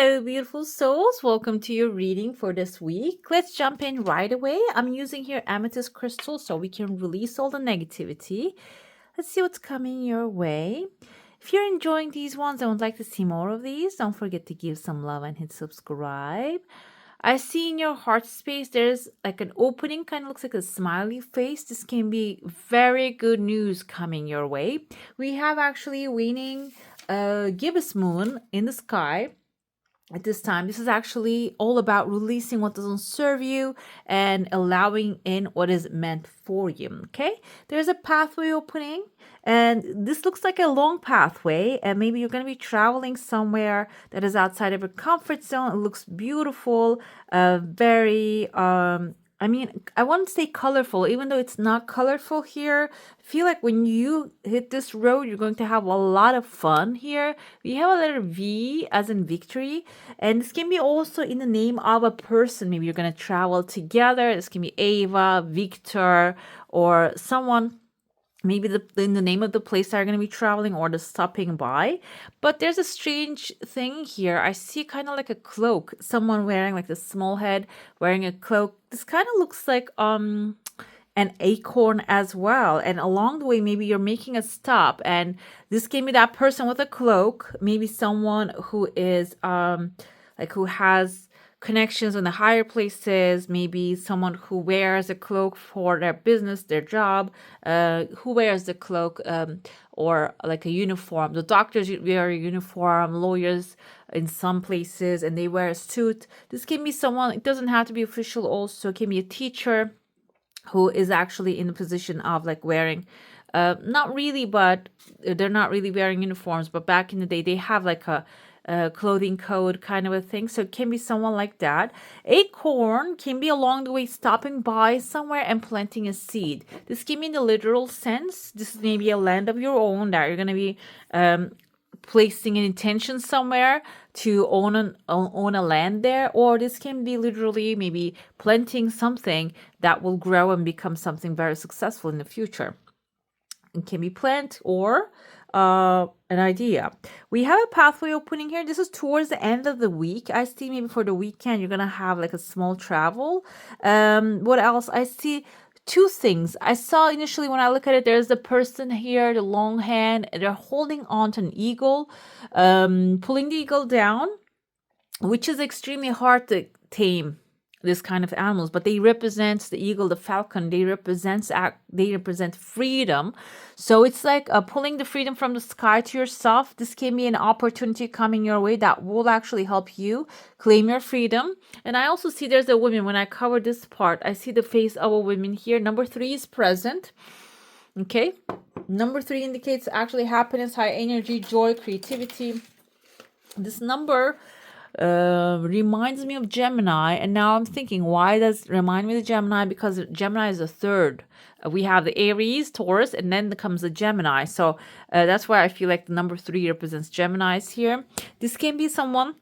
Hello, beautiful souls. Welcome to your reading for this week. Let's jump in right away. I'm using here amethyst crystal so we can release all the negativity. Let's see what's coming your way. If you're enjoying these ones and would like to see more of these, don't forget to give some love and hit subscribe. I see in your heart space there's like an opening, kind of looks like a smiley face. This can be very good news coming your way. We have actually waning gibbous moon in the sky at this time. This is actually all about releasing what doesn't serve you and allowing in what is meant for you. Okay, there's a pathway opening, and this looks like a long pathway, and maybe you're going to be traveling somewhere that is outside of your comfort zone. It looks beautiful, very I wouldn't say colorful, even though it's not colorful here. I feel like when you hit this road, you're going to have a lot of fun here. We have a letter V as in victory, and this can be also in the name of a person. Maybe you're going to travel together. This can be Ava, Victor, or someone. Maybe in the name of the place that you're going to be traveling or the stopping by. But there's a strange thing here. I see kind of like a cloak. Someone wearing like the small head, wearing a cloak. This kind of looks like an acorn as well. And along the way, maybe you're making a stop. And this can be that person with a cloak. Maybe someone who is who has connections in the higher places, maybe someone who wears a cloak for their business, their job, who wears the cloak or like a uniform. The doctors wear a uniform, lawyers in some places, and they wear a suit. This can be someone, it doesn't have to be official also, it can be a teacher who is actually in the position of like wearing not really, but they're not really wearing uniforms, but back in the day they have like a clothing code kind of a thing. So it can be someone like that. Acorn can be along the way stopping by somewhere and planting a seed. This can be in the literal sense. This is maybe a land of your own that you're going to be placing an intention somewhere to own a land there, or this can be literally maybe planting something that will grow and become something very successful in the future. It can be plant or an idea. We have a pathway opening here. This is towards the end of the week. I see maybe for the weekend you're gonna have like a small travel. What else? I see two things. I saw initially when I look at it, there's the person here, the long hand, they're holding on to an eagle, pulling the eagle down, which is extremely hard to tame, this kind of animals, but they represent the eagle, the falcon. They represent freedom. So it's like pulling the freedom from the sky to yourself. This can be an opportunity coming your way that will actually help you claim your freedom. And I also see there's a woman. When I cover this part, I see the face of a woman here. Number 3 is present. Okay, number 3 indicates actually happiness, high energy, joy, creativity. This number reminds me of Gemini, and now I'm thinking, why does it remind me of Gemini? Because Gemini is the third. We have the Aries, Taurus, and then comes the Gemini. So that's why I feel like the number 3 represents Geminis here. This can be someone,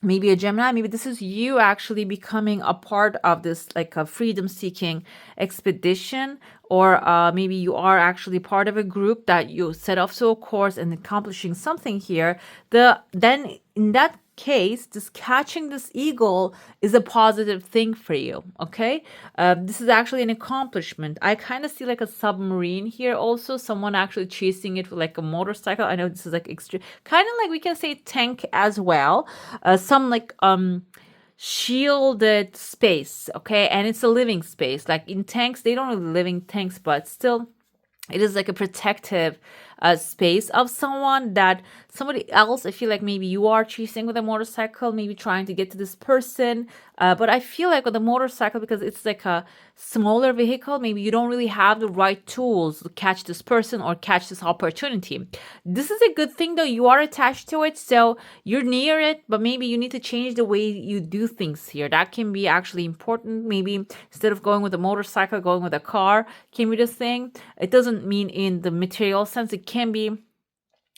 maybe a Gemini, maybe this is you actually becoming a part of this like a freedom seeking expedition, or maybe you are actually part of a group that you set off to a course and accomplishing something here. Then in that case, this catching this eagle is a positive thing for you. Okay, this is actually an accomplishment. I kind of see like a submarine here also, someone actually chasing it with like a motorcycle. I know this is like extreme, kind of like we can say tank as well, some like shielded space. Okay, and it's a living space. Like in tanks, they don't really live in tanks, but still it is like a protective space of somebody else. I feel like maybe you are chasing with a motorcycle, maybe trying to get to this person. But I feel like with a motorcycle, because it's like a smaller vehicle, maybe you don't really have the right tools to catch this person or catch this opportunity. This is a good thing though. You are attached to it, so you're near it, but maybe you need to change the way you do things here. That can be actually important. Maybe instead of going with a motorcycle, going with a car can be the thing. It doesn't mean in the material sense. It can be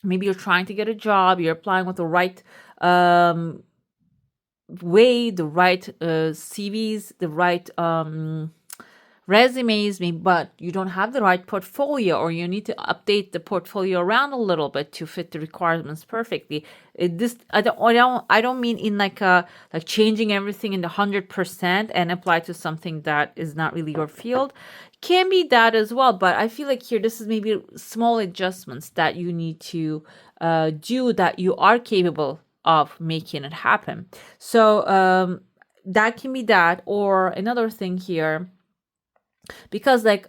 maybe you're trying to get a job, you're applying with the right way, the right CVs, the right resumes, maybe, but you don't have the right portfolio, or you need to update the portfolio around a little bit to fit the requirements perfectly. I don't mean in like changing everything in the 100% and apply to something that is not really your field. Can be that as well, but I feel like here this is maybe small adjustments that you need to do, that you are capable of making it happen. So that can be that. Or another thing here, because like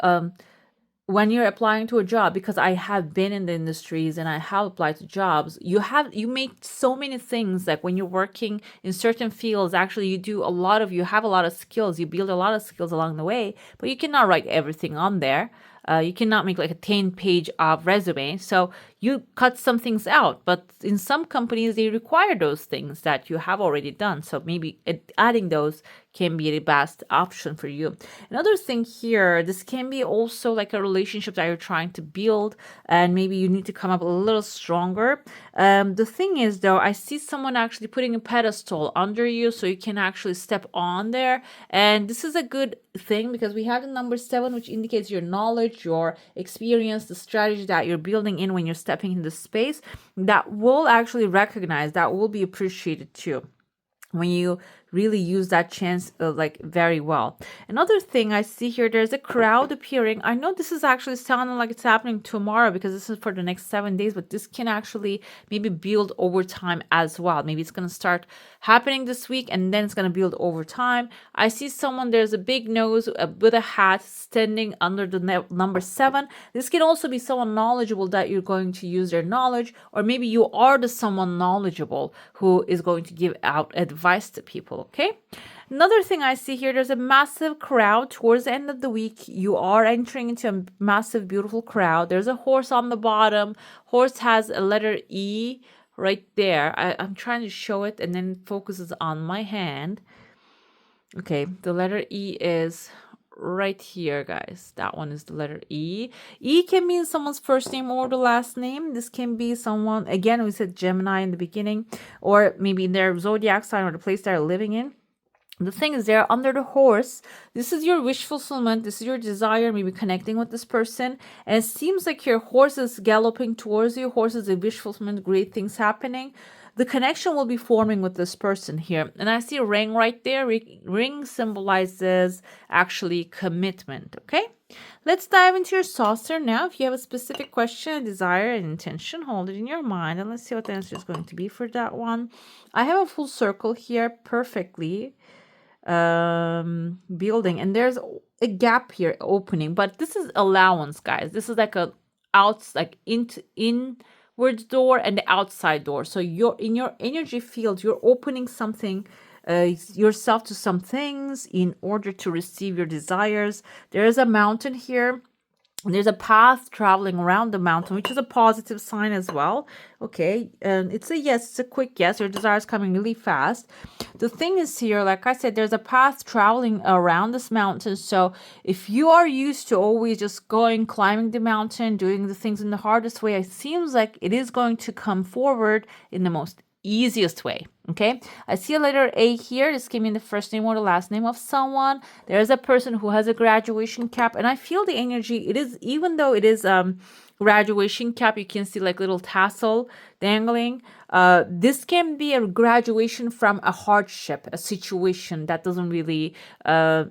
when you're applying to a job, because I have been in the industries and I have applied to jobs, you make so many things. Like when you're working in certain fields, actually you have a lot of skills, you build a lot of skills along the way, but you cannot write everything on there. You cannot make like a 10-page of resume. So you cut some things out, but in some companies they require those things that you have already done. So maybe adding those can be the best option for you. Another thing here, this can be also like a relationship that you're trying to build, and maybe you need to come up a little stronger. The thing is though, I see someone actually putting a pedestal under you so you can actually step on there. And this is a good thing because we have the number 7, which indicates your knowledge, your experience, the strategy that you're building in when you're stepping into space, that will actually recognize, that will be appreciated too when you really use that chance like very well. Another thing I see here, there's a crowd appearing. I know this is actually sounding like it's happening tomorrow because this is for the next 7 days, but this can actually maybe build over time as well. Maybe it's going to start happening this week and then it's going to build over time. I see someone, there's a big nose with a hat standing under the number 7. This can also be someone knowledgeable that you're going to use their knowledge, or maybe you are the someone knowledgeable who is going to give out advice to people. Okay. Another thing I see here, there's a massive crowd towards the end of the week. You are entering into a massive, beautiful crowd. There's a horse on the bottom. Horse has a letter E right there. I'm trying to show it and then it focuses on my hand. Okay. The letter E is right here, guys. That one is the letter E. E can mean someone's first name or the last name. This can be someone, again, we said Gemini in the beginning, or maybe their zodiac sign or the place they're living in. The thing is, they're under the horse. This is your wish fulfillment. This is your desire, maybe connecting with this person. And it seems like your horse is galloping towards you. Horse is a wish fulfillment, great things happening. The connection will be forming with this person here. And I see a ring right there. Ring symbolizes actually commitment. Okay. Let's dive into your saucer now. If you have a specific question, a desire, an intention, hold it in your mind. And let's see what the answer is going to be for that one. I have a full circle here perfectly building, and there's a gap here opening, but this is allowance, guys. This is like inwards door and the outside door. So you're in your energy field, you're opening something yourself to some things in order to receive your desires. There is a mountain here. There's a path traveling around the mountain, which is a positive sign as well. Okay, and it's a yes, it's a quick yes. Your desire is coming really fast. The thing is here, like I said, there's a path traveling around this mountain. So if you are used to always just climbing the mountain, doing the things in the hardest way, it seems like it is going to come forward in the most easiest way. Okay, I see a letter A here. This can mean the first name or the last name of someone. There's a person who has a graduation cap, and I feel the energy. It is, even though it is graduation cap, you can see like little tassel dangling. This can be a graduation from a hardship, a situation that doesn't really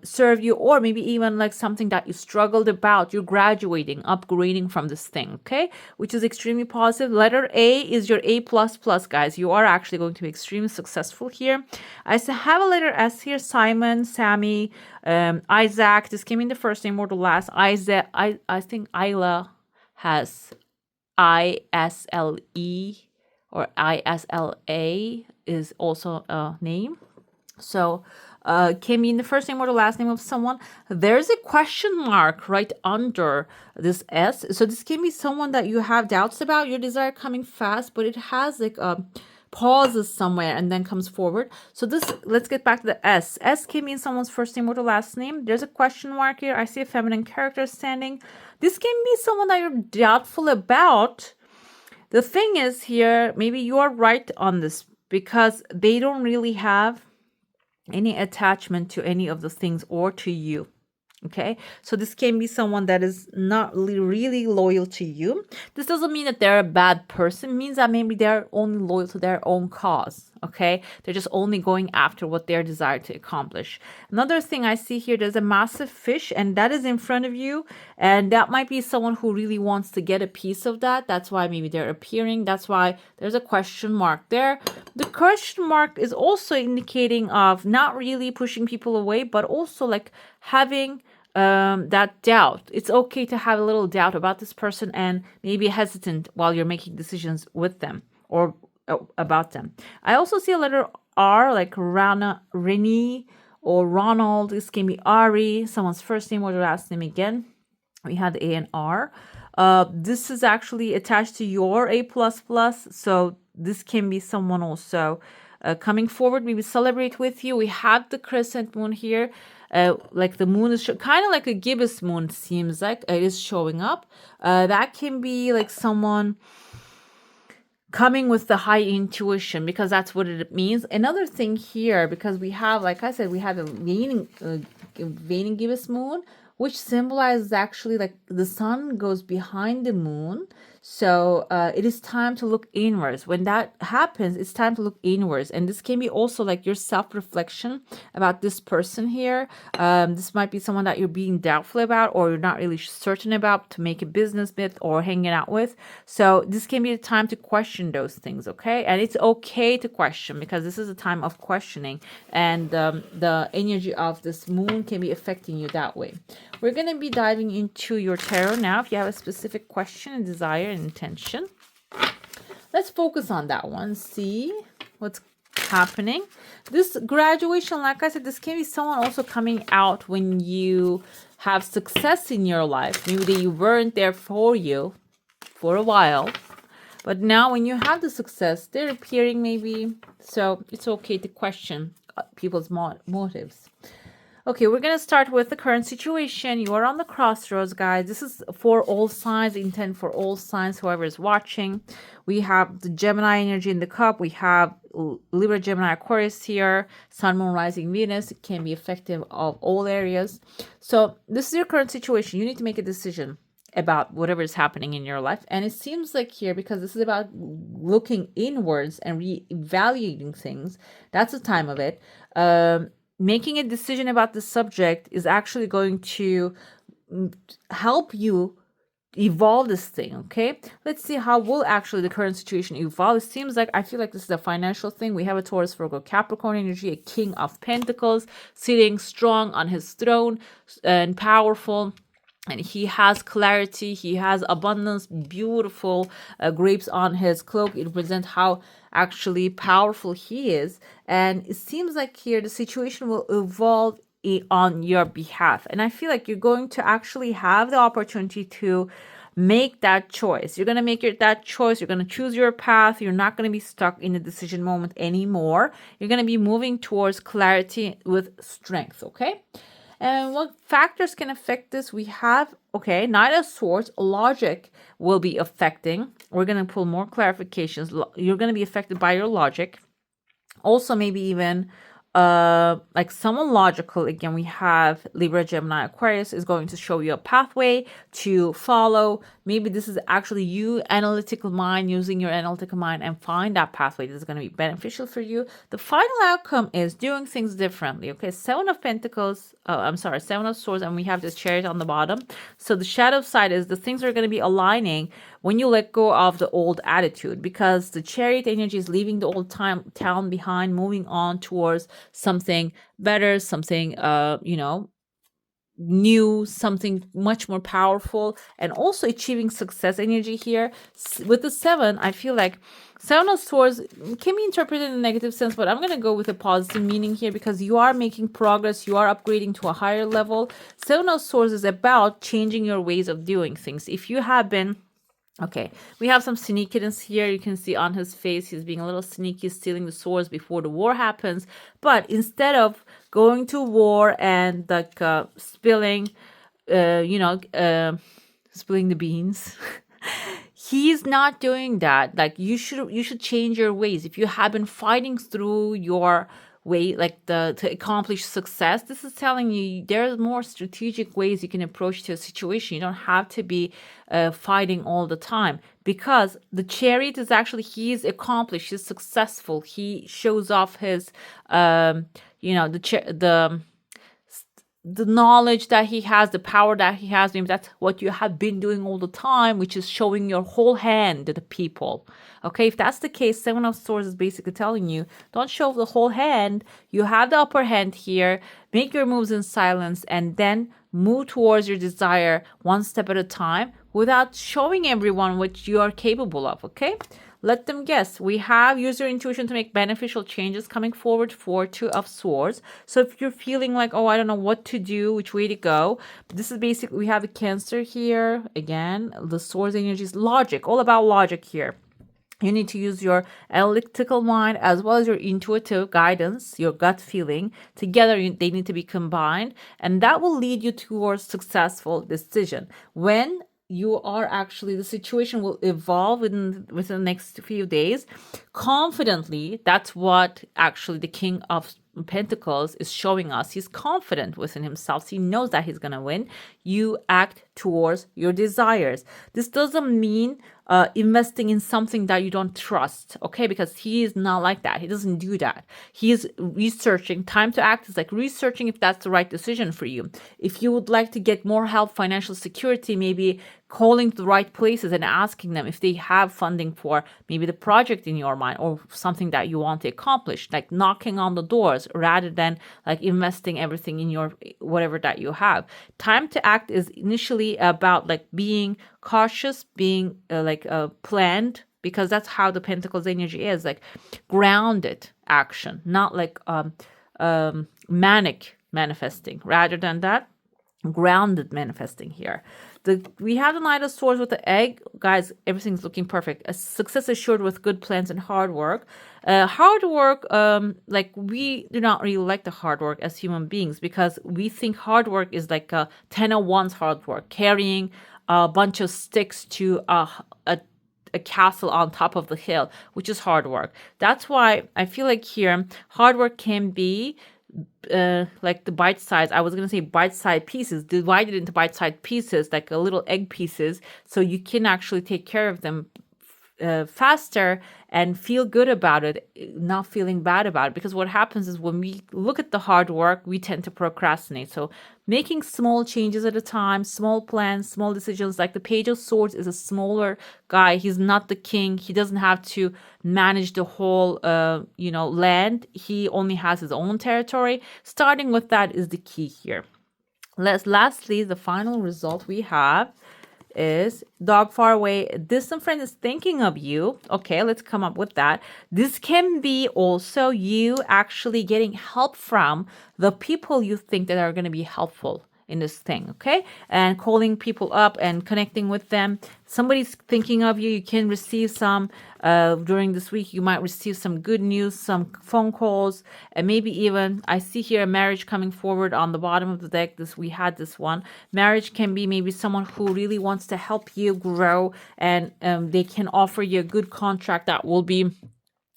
serve you, or maybe even like something that you struggled about. You're graduating, upgrading from this thing, okay? Which is extremely positive. Letter A is your A++, guys. You are actually going to be extremely successful here. I have a letter S here. Simon, Sammy, Isaac. This came in the first name or the last. Isaac. I think Isla has ISLE or ISLA is also a name. So can be in the first name or the last name of someone. There's a question mark right under this S. So this can be someone that you have doubts about. Your desire coming fast, but it has like a pauses somewhere and then comes forward. So this, let's get back to the S. S can mean someone's first name or the last name. There's a question mark here. I see a feminine character standing. This can be someone that you're doubtful about. The thing is here, maybe you are right on this because they don't really have any attachment to any of the things or to you. Okay, so this can be someone that is not really loyal to you. This doesn't mean that they're a bad person. It means that maybe they're only loyal to their own cause. Okay, they're just only going after what they're desired to accomplish. Another thing I see here, there's a massive fish, and that is in front of you, and that might be someone who really wants to get a piece of that. That's why maybe they're appearing. That's why there's a question mark there. The question mark is also indicating of not really pushing people away, but also like having that doubt. It's okay to have a little doubt about this person and maybe hesitant while you're making decisions with them or about them. I also see a letter R, like Rana, Renee, or Ronald. This can be Ari, someone's first name or their last name again. We had A and R. This is actually attached to your A++, so this can be someone also coming forward, maybe celebrate with you. We have the crescent moon here. Like the moon is kind of like a gibbous moon, seems like it is showing up. That can be like someone coming with the high intuition, because that's what it means. Another thing here, because we have, like I said, we have a waning gibbous moon, which symbolizes actually like the sun goes behind the moon. So it is time to look inwards. When that happens, it's time to look inwards. And this can be also like your self-reflection about this person here. This might be someone that you're being doubtful about, or you're not really certain about to make a business with or hanging out with. So this can be the time to question those things, okay? And it's okay to question, because this is a time of questioning. And the energy of this moon can be affecting you that way. We're going to be diving into your tarot now. If you have a specific question and desire and intention, let's focus on that one. See what's happening. This graduation, like I said, this can be someone also coming out when you have success in your life. Maybe they weren't there for you for a while, but now when you have the success, they're appearing maybe. So it's okay to question people's motives. Okay, we're going to start with the current situation. You are on the crossroads, guys. This is for all signs, intent for all signs, whoever is watching. We have the Gemini energy in the cup. We have Libra, Gemini, Aquarius here. Sun, Moon, Rising, Venus. It can be effective of all areas. So this is your current situation. You need to make a decision about whatever is happening in your life. And it seems like here, because this is about looking inwards and reevaluating things, that's the time of it. Making a decision about the subject is actually going to help you evolve this thing, okay? Let's see how will actually the current situation evolve. It seems like, I feel like this is a financial thing. We have a Taurus, Virgo, Capricorn energy, a King of Pentacles, sitting strong on his throne and powerful. And he has clarity, he has abundance, beautiful grapes on his cloak. It represents how actually powerful he is. And it seems like here the situation will evolve on your behalf. And I feel like you're going to actually have the opportunity to make that choice. You're going to make that choice. You're going to choose your path. You're not going to be stuck in the decision moment anymore. You're going to be moving towards clarity with strength, okay? And what factors can affect this? We have, okay, Knight of Swords, logic will be affecting. We're going to pull more clarifications. You're going to be affected by your logic. Also, maybe even like someone logical. Again, we have Libra, Gemini, Aquarius is going to show you a pathway to follow. Maybe this is actually you, analytical mind, using your analytical mind and find that pathway that is going to be beneficial for you. The final outcome is doing things differently. Okay, Seven of Pentacles, Seven of Swords, and we have this Chariot on the bottom. So the shadow side is the things are going to be aligning when you let go of the old attitude, because the Chariot energy is leaving the old town behind, moving on towards something better, something, new, something much more powerful, and also achieving success energy here. With the Seven, I feel like Seven of Swords can be interpreted in a negative sense, but I'm going to go with a positive meaning here, because you are making progress, you are upgrading to a higher level. Seven of Swords is about changing your ways of doing things. If you have been okay, we have some sneakiness here. You can see on his face, he's being a little sneaky, stealing the swords before the war happens. But instead of going to war and like spilling the beans, he's not doing that. Like you should change your ways. If you have been fighting through your way, like to accomplish success. This is telling you there's more strategic ways you can approach to a situation. You don't have to be fighting all the time, because the Chariot is actually, he's accomplished, he's successful, he shows off his the knowledge that he has, the power that he has. Maybe that's what you have been doing all the time, which is showing your whole hand to the people. Okay, if that's the case, Seven of Swords is basically telling you, don't show the whole hand. You have the upper hand here. Make your moves in silence and then move towards your desire one step at a time without showing everyone what you are capable of, okay? Let them guess. We have use your intuition to make beneficial changes coming forward for Two of Swords. So if you're feeling like, oh, I don't know what to do, which way to go, this is basically, we have a Cancer here. Again, the Swords energy is logic, all about logic here. You need to use your analytical mind as well as your intuitive guidance, your gut feeling. Together, they need to be combined, and that will lead you towards successful decision. When you are actually, the situation will evolve within the next few days confidently. That's what actually the King of Pentacles is showing us. He's confident within himself. He knows that he's gonna win. You act towards your desires. This doesn't mean investing in something that you don't trust, okay? Because he is not like that. He doesn't do that. He is researching. Time to act is like researching if that's the right decision for you. If you would like to get more help, financial security, maybe calling the right places and asking them if they have funding for maybe the project in your mind or something that you want to accomplish, like knocking on the doors rather than like investing everything in your whatever that you have. Time to act is initially about like being cautious, being planned, because that's how the Pentacles energy is, like grounded action, not like manic manifesting. Rather than that, grounded manifesting here. We have the Knight of Swords with the egg. Guys, everything's looking perfect. A success assured with good plans and hard work. Like we do not really like the hard work as human beings, because we think hard work is like a 10 of Wands hard work, carrying a bunch of sticks to a castle on top of the hill, which is hard work. That's why I feel like here, hard work can be like the bite size, I was gonna say bite size pieces, divided into bite size pieces, like a little egg pieces, so you can actually take care of them faster and feel good about it, not feeling bad about it. Because what happens is when we look at the hard work, we tend to procrastinate. So making small changes at a time, small plans, small decisions. Like the Page of Swords is a smaller guy. He's not the king. He doesn't have to manage the whole land. He only has his own territory. Starting with that is the key here. Lastly, the final result we have is dog far away. A distant friend is thinking of you. Okay, let's come up with that. This can be also you actually getting help from the people you think that are going to be helpful in this thing, okay? And calling people up and connecting with them. Somebody's thinking of you. You can receive some during this week. You might receive some good news, some phone calls, and maybe even I see here a marriage coming forward on the bottom of the deck. We had this one. Marriage can be maybe someone who really wants to help you grow, and they can offer you a good contract that will be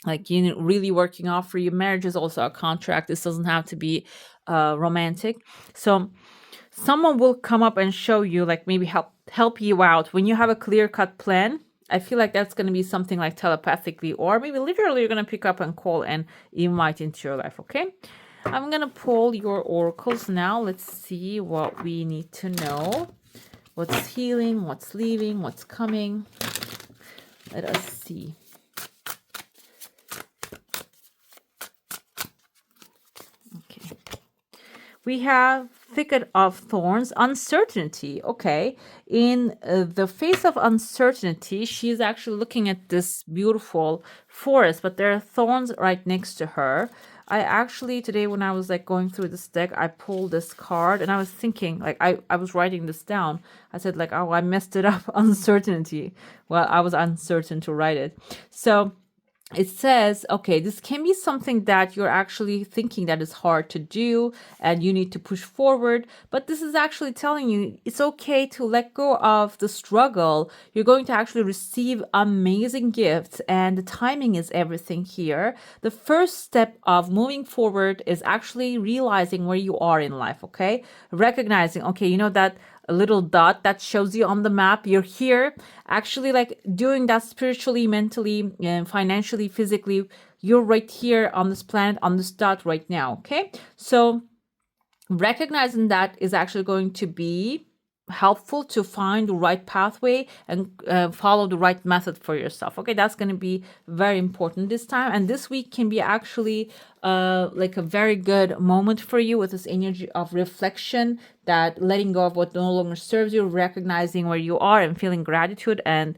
like really working out for you. Marriage is also a contract. This doesn't have to be romantic. So someone will come up and show you, like maybe help you out when you have a clear-cut plan. I feel like that's going to be something like telepathically, or maybe literally you're going to pick up and call and invite into your life, okay? I'm going to pull your oracles now. Let's see what we need to know. What's healing, what's leaving, what's coming. Let us see. Okay. We have thicket of thorns, uncertainty. Okay, in the face of uncertainty, she's actually looking at this beautiful forest, but there are thorns right next to her. I actually today, when I was like going through this deck, I pulled this card and I was thinking, like I was writing this down. I said like, oh, I messed it up. Uncertainty. Well, I was uncertain to write it. So it says, okay, this can be something that you're actually thinking that is hard to do and you need to push forward. But this is actually telling you it's okay to let go of the struggle. You're going to actually receive amazing gifts, and the timing is everything here. The first step of moving forward is actually realizing where you are in life, okay? Recognizing, okay, you know that a little dot that shows you on the map, you're here, actually like doing that spiritually, mentally, and financially, physically. You're right here on this planet, on this dot right now. Okay, so recognizing that is actually going to be helpful to find the right pathway and follow the right method for yourself. Okay, that's going to be very important this time, and this week can be actually like a very good moment for you with this energy of reflection, that letting go of what no longer serves you, recognizing where you are and feeling gratitude, and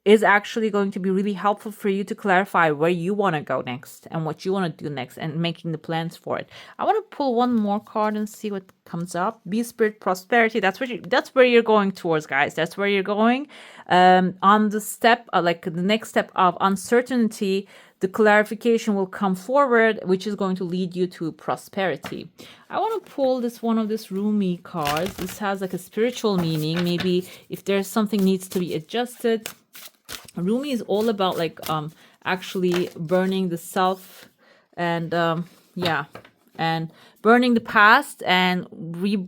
is actually going to be really helpful for you to clarify where you want to go next and what you want to do next and making the plans for it. I want to pull one more card and see what comes up. Be spirit prosperity. That's where you're going towards, guys. That's where you're going. On the step, like the next step of uncertainty, the clarification will come forward, which is going to lead you to prosperity. I want to pull this one of this Rumi cards. This has like a spiritual meaning. Maybe if there's something needs to be adjusted. Rumi is all about like actually burning the self and yeah, and burning the past and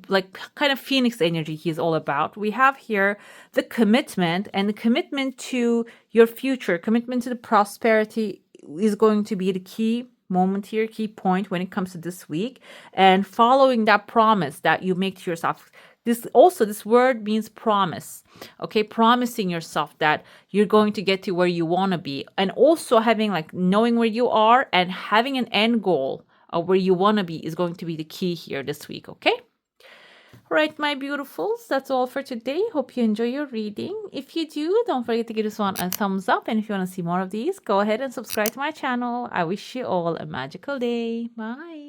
like kind of phoenix energy he's all about. We have here the commitment, and the commitment to your future, commitment to the prosperity is going to be the key moment here, key point when it comes to this week, and following that promise that you make to yourself. This word means promise. Okay, promising yourself that you're going to get to where you want to be, and also having like knowing where you are and having an end goal of where you want to be is going to be the key here this week. Okay. All right, my beautifuls, that's all for today. Hope you enjoy your reading. If you do, don't forget to give this one a thumbs up. And if you want to see more of these, go ahead and subscribe to my channel. I wish you all a magical day. Bye.